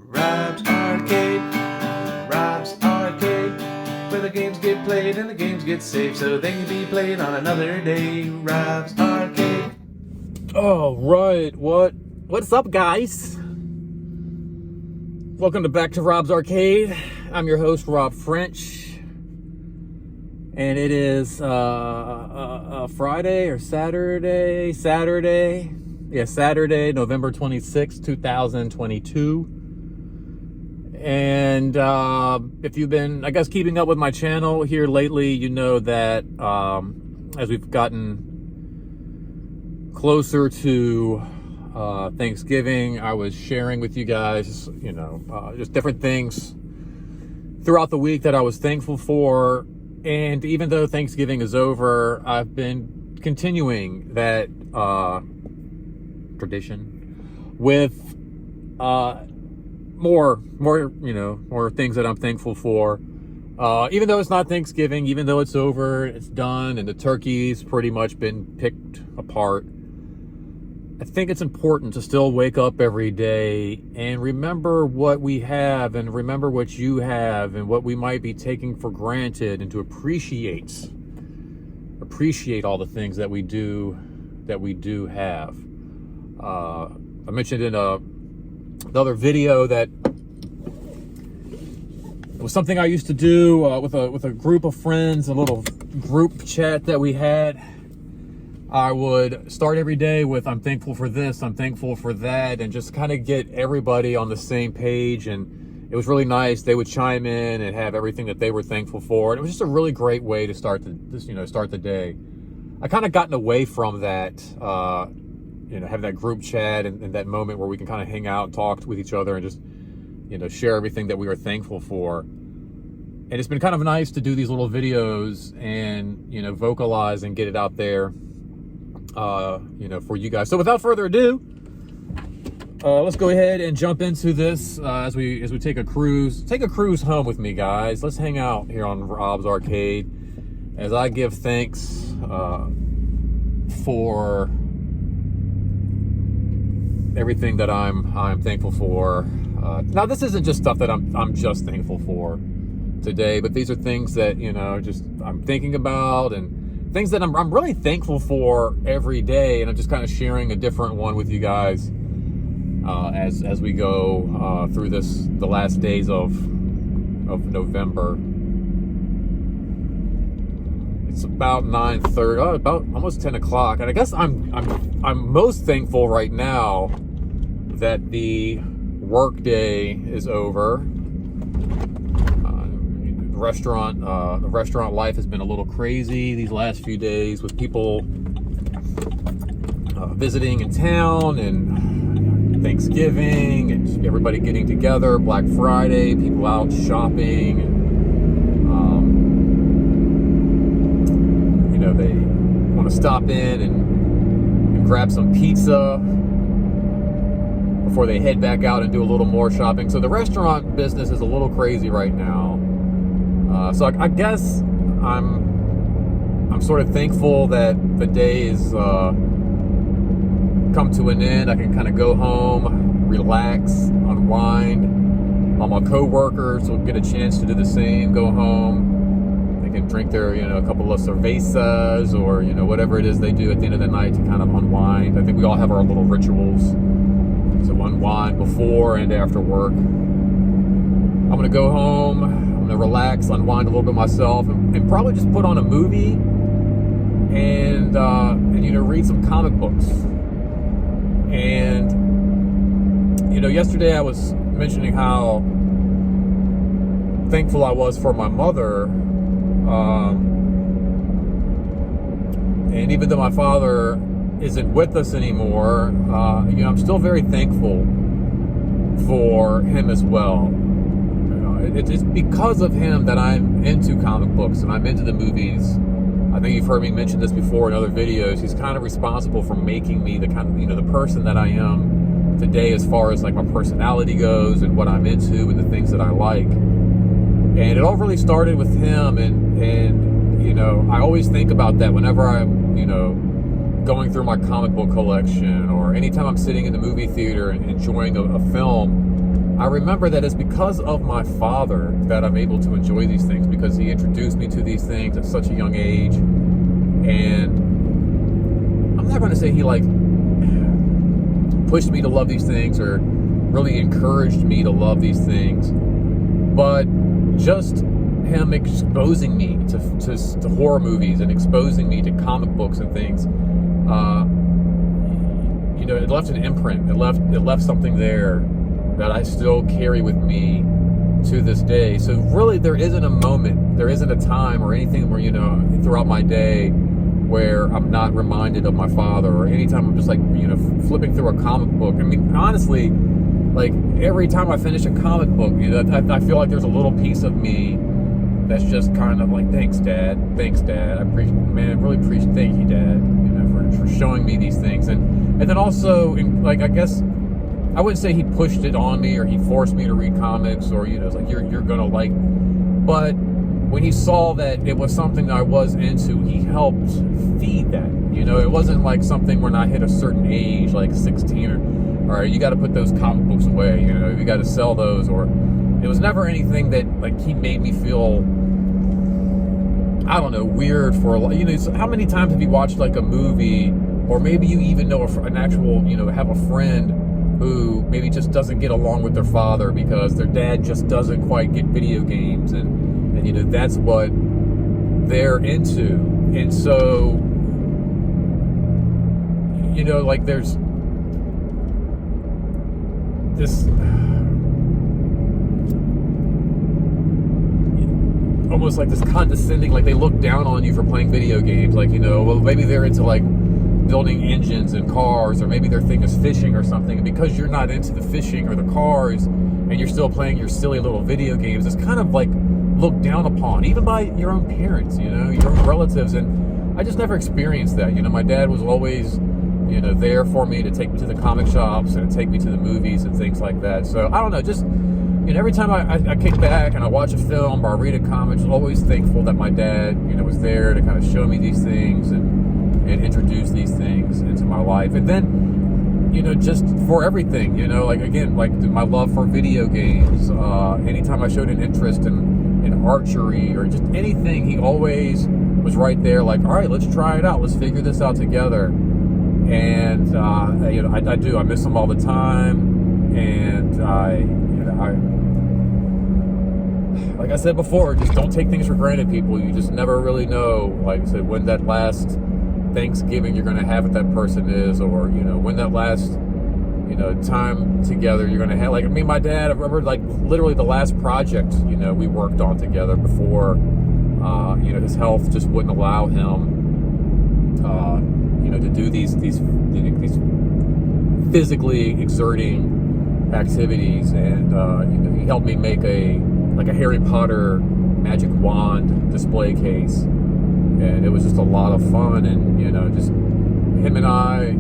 Rob's Arcade, Rob's Arcade, where the games get played and the games get saved so they can be played on another day. Rob's Arcade. All right, what's up, guys? Welcome back to Rob's Arcade. I'm your host, Rob French, and it is Friday or Saturday. Yeah, Saturday, November 26th, 2022. And if you've been, I guess, keeping up with my channel here lately, you know that as we've gotten closer to Thanksgiving, I was sharing with you guys, just different things throughout the week that I was thankful for. And even though Thanksgiving is over, I've been continuing that tradition with more things that I'm thankful for. Even though it's not Thanksgiving, even though it's over, it's done, and the turkey's pretty much been picked apart, I think it's important to still wake up every day and remember what we have and remember what you have and what we might be taking for granted, and to appreciate all the things that we do have. I mentioned in another video that it was something I used to do with a group of friends, a little group chat that we had. I would start every day with, I'm thankful for this, I'm thankful for that, and just kind of get everybody on the same page. And it was really nice. They would chime in and have everything that they were thankful for. And it was just a really great way to start the day. I kind of gotten away from that, have that group chat and that moment where we can kind of hang out and talk with each other and just, share everything that we are thankful for. And it's been kind of nice to do these little videos and, vocalize and get it out there, for you guys. So without further ado, let's go ahead and jump into this as we take a cruise home with me, guys. Let's hang out here on Rob's Arcade as I give thanks for everything that I'm thankful for. Now, this isn't just stuff that I'm just thankful for today, but these are things that I'm thinking about, and things that I'm really thankful for every day. And I'm just kind of sharing a different one with you guys as we go through the last days of November. It's about 9:30, about almost 10 o'clock, and I guess I'm most thankful right now that the work day is over. The restaurant life has been a little crazy these last few days, with people visiting in town, and Thanksgiving, and everybody getting together, Black Friday, people out shopping, and they want to stop in and grab some pizza before they head back out and do a little more shopping. So the restaurant business is a little crazy right now. So I guess I'm sort of thankful that the day is come to an end. I can kind of go home, relax, unwind. All my co-workers will get a chance to do the same, go home. They can drink their, a couple of cervezas or, whatever it is they do at the end of the night to kind of unwind. I think we all have our little rituals to unwind before and after work. I'm going to go home. I'm going to relax, unwind a little bit myself, and probably just put on a movie and read some comic books. And, yesterday I was mentioning how thankful I was for my mother. And even though my father isn't with us anymore, I'm still very thankful for him as well. It's because of him that I'm into comic books and I'm into the movies. I think you've heard me mention this before in other videos. He's kind of responsible for making me the kind of, the person that I am today, as far as like my personality goes and what I'm into and the things that I like. And it all really started with him, and I always think about that whenever I'm, going through my comic book collection, or anytime I'm sitting in the movie theater and enjoying a film. I remember that it's because of my father that I'm able to enjoy these things, because he introduced me to these things at such a young age. And I'm not going to say he like pushed me to love these things or really encouraged me to love these things, but just him exposing me to horror movies and exposing me to comic books and things, you know, it left an imprint. It left something there that I still carry with me to this day. So really, there isn't a moment, there isn't a time or anything where, you know, throughout my day where I'm not reminded of my father, or anytime I'm just like, you know, flipping through a comic book. I mean, honestly, like every time I finish a comic book, you know, I feel like there's a little piece of me that's just kind of like, thanks, Dad. I appreciate, man, I really appreciate, thank you, Dad, you know, for showing me these things. And then also, like, I guess, I wouldn't say he pushed it on me or he forced me to read comics, or, you know, it's like, you're gonna like, but when he saw that it was something that I was into, he helped feed that. You know, it wasn't like something when I hit a certain age, like 16, or, all right, you got to put those comic books away, you know, you got to sell those, or it was never anything that, like, he made me feel, I don't know, weird for, you know, how many times have you watched like a movie, or maybe you even know an actual, you know, have a friend who maybe just doesn't get along with their father because their dad just doesn't quite get video games, and you know, that's what they're into. And so, you know, like, there's this almost like this condescending, like they look down on you for playing video games. Like, you know, well, maybe they're into like building engines and cars, or maybe their thing is fishing or something, and because you're not into the fishing or the cars and you're still playing your silly little video games, it's kind of like looked down upon, even by your own parents, you know, your own relatives. And I just never experienced that. You know, my dad was always, you know, there for me to take me to the comic shops and to take me to the movies and things like that. So I don't know, just, you know, every time I kick back and I watch a film or I read a comic, I'm always thankful that my dad, you know, was there to kind of show me these things and introduce these things into my life. And then, you know, just for everything, you know, like, again, like my love for video games, anytime I showed an interest in archery or just anything, he always was right there, like, all right, let's try it out, let's figure this out together. And you know, I miss him all the time. And like I said before, just don't take things for granted, people. You just never really know, like I said, when that last Thanksgiving you're going to have with that person is, or, you know, when that last, you know, time together you're going to have. Like, me and my dad, I remember, like, literally the last project, you know, we worked on together before, you know, his health just wouldn't allow him, you know, to do these physically exerting activities. And, you know, he helped me make a Harry Potter magic wand display case. And it was just a lot of fun. And, you know, just him and I,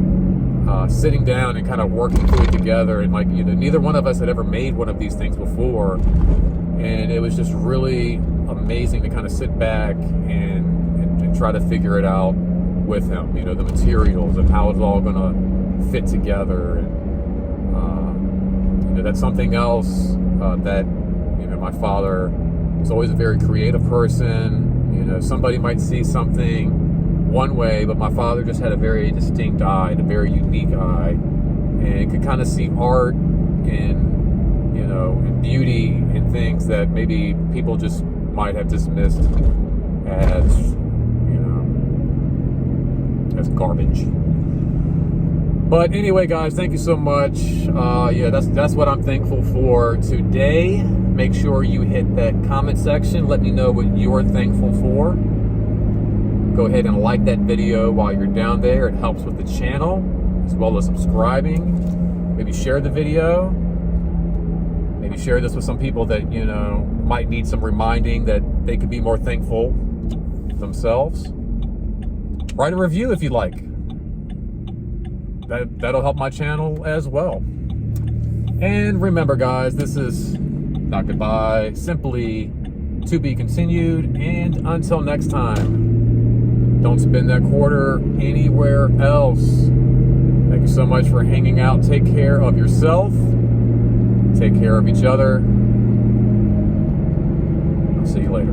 sitting down and kind of working through it together. And, like, you know, neither one of us had ever made one of these things before. And it was just really amazing to kind of sit back and try to figure it out with him, you know, the materials and how it's all going to fit together. And, you know, that's something else that, you know, my father was always a very creative person. You know, somebody might see something one way, but my father just had a very distinct eye, and a very unique eye, and could kind of see art and, you know, and beauty in things that maybe people just might have dismissed as, you know, as garbage. But anyway, guys, thank you so much. Yeah, that's what I'm thankful for today. Make sure you hit that comment section. Let me know what you're thankful for. Go ahead and like that video while you're down there. It helps with the channel, as well as subscribing. Maybe share the video. Maybe share this with some people that, you know, might need some reminding that they could be more thankful themselves. Write a review if you'd like. That'll help my channel as well. And remember, guys, this is not goodbye, simply to be continued. And until next time, don't spend that quarter anywhere else. Thank you so much for hanging out. Take care of yourself. Take care of each other. I'll see you later.